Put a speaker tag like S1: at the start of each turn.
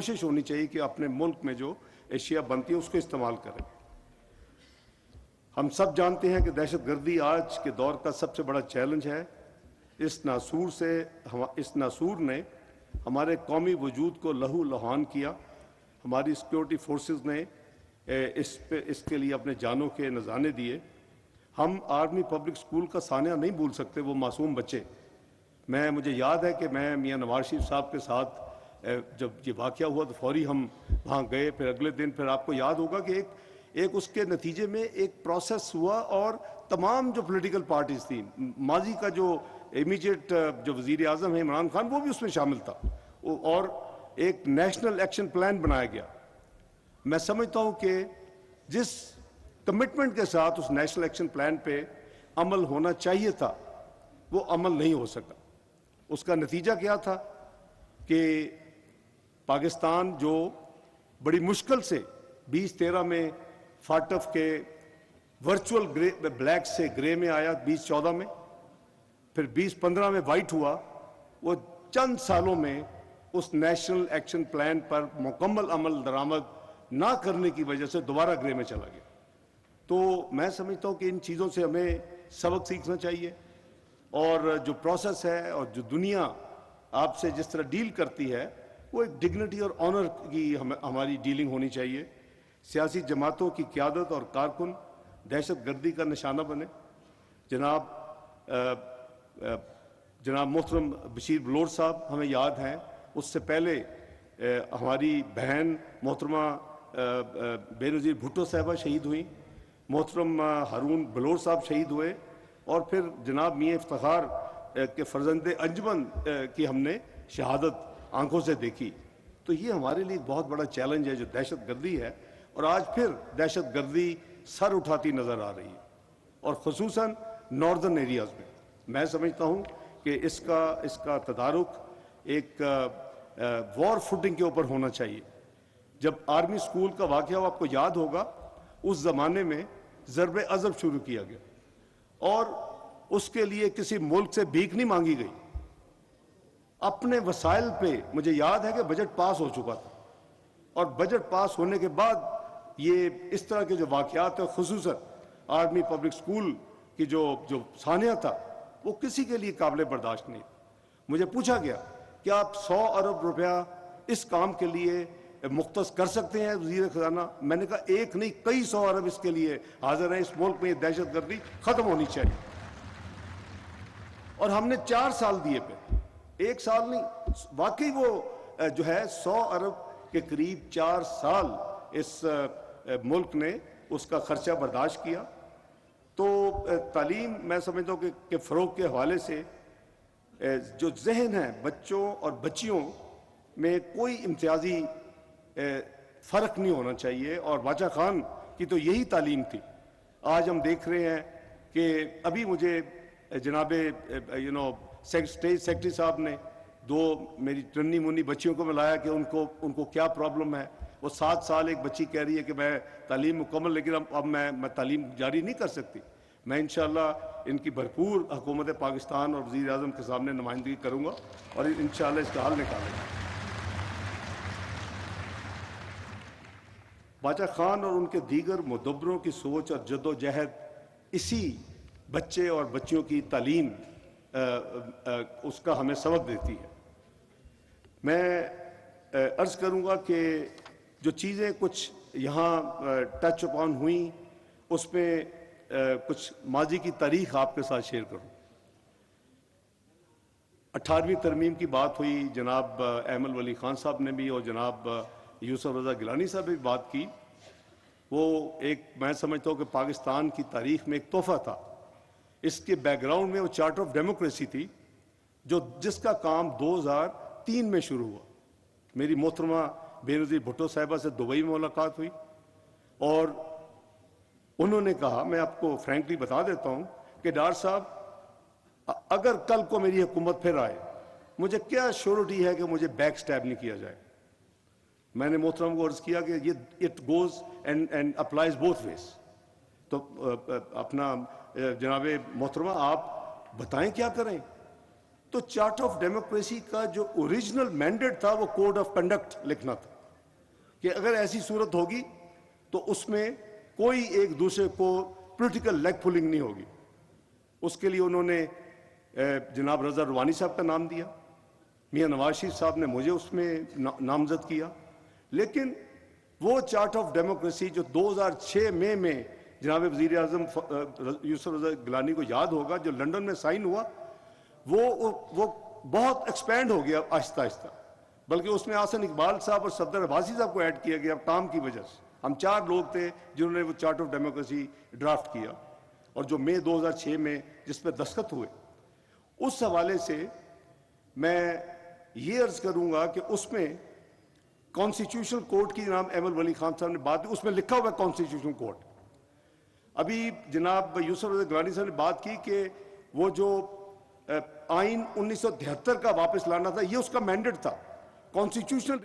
S1: کوشش ہونی چاہیے کہ اپنے ملک میں جو اشیاء بنتی ہے اس کو استعمال کریں۔ ہم سب جانتے ہیں کہ دہشت گردی آج کے دور کا سب سے بڑا چیلنج ہے۔ اس ناسور نے ہمارے قومی وجود کو لہو لہان کیا۔ ہماری سیکیورٹی فورسز نے اس کے لیے اپنے جانوں کے نذرانے دیے۔ ہم آرمی پبلک سکول کا سانحہ نہیں بھول سکتے، وہ معصوم بچے۔ مجھے یاد ہے کہ میں میاں نواز شریف صاحب کے ساتھ جب یہ واقعہ ہوا تو فوری ہم وہاں گئے۔ پھر اگلے دن پھر آپ کو یاد ہوگا کہ ایک اس کے نتیجے میں ایک پروسیس ہوا اور تمام جو پولیٹیکل پارٹیز تھیں، ماضی کا جو امیجیٹ جو وزیر اعظم ہے عمران خان، وہ بھی اس میں شامل تھا، اور ایک نیشنل ایکشن پلان بنایا گیا۔ میں سمجھتا ہوں کہ جس کمٹمنٹ کے ساتھ اس نیشنل ایکشن پلان پہ عمل ہونا چاہیے تھا وہ عمل نہیں ہو سکا۔ اس کا نتیجہ کیا تھا کہ پاکستان جو بڑی مشکل سے 2013 میں فاٹف کے ورچوئل بلیک سے گرے میں آیا، 2014 میں، پھر 2015 میں وائٹ ہوا، وہ چند سالوں میں اس نیشنل ایکشن پلان پر مکمل عمل درآمد نہ کرنے کی وجہ سے دوبارہ گرے میں چلا گیا۔ تو میں سمجھتا ہوں کہ ان چیزوں سے ہمیں سبق سیکھنا چاہیے، اور جو پروسیس ہے اور جو دنیا آپ سے جس طرح ڈیل کرتی ہے وہ ایک ڈگنیٹی اور آنر کی ہماری ڈیلنگ ہونی چاہیے۔ سیاسی جماعتوں کی قیادت اور کارکن دہشت گردی کا نشانہ بنے۔ جناب محترم بشیر بلوچ صاحب ہمیں یاد ہیں، اس سے پہلے ہماری بہن محترمہ بے نظیر بھٹو صاحبہ شہید ہوئیں، محترم ہارون بلوچ صاحب شہید ہوئے، اور پھر جناب میاں افتخار کے فرزند انجمن کی ہم نے شہادت آنکھوں سے دیکھی۔ تو یہ ہمارے لیے بہت بڑا چیلنج ہے جو دہشت گردی ہے، اور آج پھر دہشت گردی سر اٹھاتی نظر آ رہی ہے، اور خصوصاً ناردرن ایریاز میں۔ میں سمجھتا ہوں کہ اس کا تدارک ایک وار فوٹنگ کے اوپر ہونا چاہیے۔ جب آرمی سکول کا واقعہ ہو، آپ کو یاد ہوگا، اس زمانے میں ضرب عضب شروع کیا گیا، اور اس کے لیے کسی ملک سے بھیک نہیں مانگی گئی۔ اپنے وسائل پہ مجھے یاد ہے کہ بجٹ پاس ہو چکا تھا، اور بجٹ پاس ہونے کے بعد یہ اس طرح کے جو واقعات ہیں، خصوصاً آرمی پبلک سکول کی جو سانحہ تھا، وہ کسی کے لیے قابل برداشت نہیں تھا۔ مجھے پوچھا گیا کہ آپ 100 ارب روپیہ اس کام کے لیے مختص کر سکتے ہیں وزیر خزانہ؟ میں نے کہا ایک نہیں، کئی 100 ارب اس کے لیے حاضر ہیں۔ اس ملک میں یہ دہشت گردی ختم ہونی چاہیے، اور ہم نے 4 سال دیے پہ، 1 سال نہیں۔ واقعی وہ جو ہے 100 ارب کے قریب 4 سال اس ملک نے اس کا خرچہ برداشت کیا۔ تو تعلیم میں سمجھتا ہوں کہ فروغ کے حوالے سے جو ذہن ہے بچوں اور بچیوں میں کوئی امتیازی فرق نہیں ہونا چاہیے، اور باچا خان کی تو یہی تعلیم تھی۔ آج ہم دیکھ رہے ہیں کہ ابھی مجھے جناب اسٹیٹ سیکرٹری صاحب نے 2 میری ٹنی منی بچیوں کو ملایا کہ ان کو کیا پرابلم ہے۔ وہ 7 سال ایک بچی کہہ رہی ہے کہ میں تعلیم مکمل، لیکن اب میں تعلیم جاری نہیں کر سکتی۔ میں انشاءاللہ ان کی بھرپور حکومت پاکستان اور وزیر اعظم کے سامنے نمائندگی کروں گا، اور انشاءاللہ اس کا حل نکالیں گے۔ باچا خان اور ان کے دیگر مدبروں کی سوچ اور جد و جہد اسی بچے اور بچیوں کی تعلیم اس کا ہمیں سبق دیتی ہے۔ میں عرض کروں گا کہ جو چیزیں کچھ یہاں ٹچ اپان ہوئیں، اس میں کچھ ماضی کی تاریخ آپ کے ساتھ شیئر کروں۔ 18ویں ترمیم کی بات ہوئی، جناب ایمل ولی خان صاحب نے بھی اور جناب یوسف رضا گیلانی صاحب نے بھی بات کی۔ وہ ایک، میں سمجھتا ہوں کہ پاکستان کی تاریخ میں ایک تحفہ تھا۔ اس کے بیک گراؤنڈ میں وہ چارٹر آف ڈیموکریسی تھی، جس کا کام 2003 میں شروع ہوا۔ میری محترمہ بے نظیر بھٹو صاحبہ سے دبئی میں ملاقات ہوئی، اور انہوں نے کہا، میں آپ کو فرینکلی بتا دیتا ہوں کہ ڈار صاحب، اگر کل کو میری حکومت پھر آئے، مجھے کیا شیورٹی ہے کہ مجھے بیک سٹیپ نہیں کیا جائے؟ میں نے محترم کو عرض کیا کہ یہ it goes and applies both ways. تو اپنا جناب محترمہ آپ بتائیں کیا کریں؟ تو چارٹ آف ڈیموکریسی کا جو اوریجنل مینڈیٹ تھا وہ کوڈ آف کنڈکٹ لکھنا تھا کہ اگر ایسی صورت ہوگی تو اس میں کوئی ایک دوسرے کو پولیٹیکل لیگ پولنگ نہیں ہوگی. اس کے لیے انہوں نے جناب رضا روانی صاحب کا نام دیا, میاں نواز شریف صاحب نے مجھے اس میں نامزد کیا. لیکن وہ چارٹ آف ڈیموکریسی جو 2006 میں جناب وزیر اعظم یوسف رضا گیلانی کو یاد ہوگا, جو لنڈن میں سائن ہوا, وہ بہت ایکسپینڈ ہو گیا آہستہ آہستہ, بلکہ اس میں آحسن اقبال صاحب اور صفدر عباسی صاحب کو ایڈ کیا گیا کام کی وجہ سے. ہم 4 لوگ تھے جنہوں نے وہ چارٹ آف ڈیموکریسی ڈرافٹ کیا, اور جو مئی 2006 میں جس پہ دستخط ہوئے. اس حوالے سے میں یہ عرض کروں گا کہ اس میں کانسٹیٹیوشنل کورٹ کی جناب احمد ولی خان صاحب نے بات, اس میں لکھا ہوا ہے کانسٹیٹیوشنل کورٹ. ابھی جناب یوسف رضا گیلانی صاحب نے بات کی کہ وہ جو آئین 1973 کا واپس لانا تھا, یہ اس کا مینڈیٹ تھا. کانسٹیٹیوشنل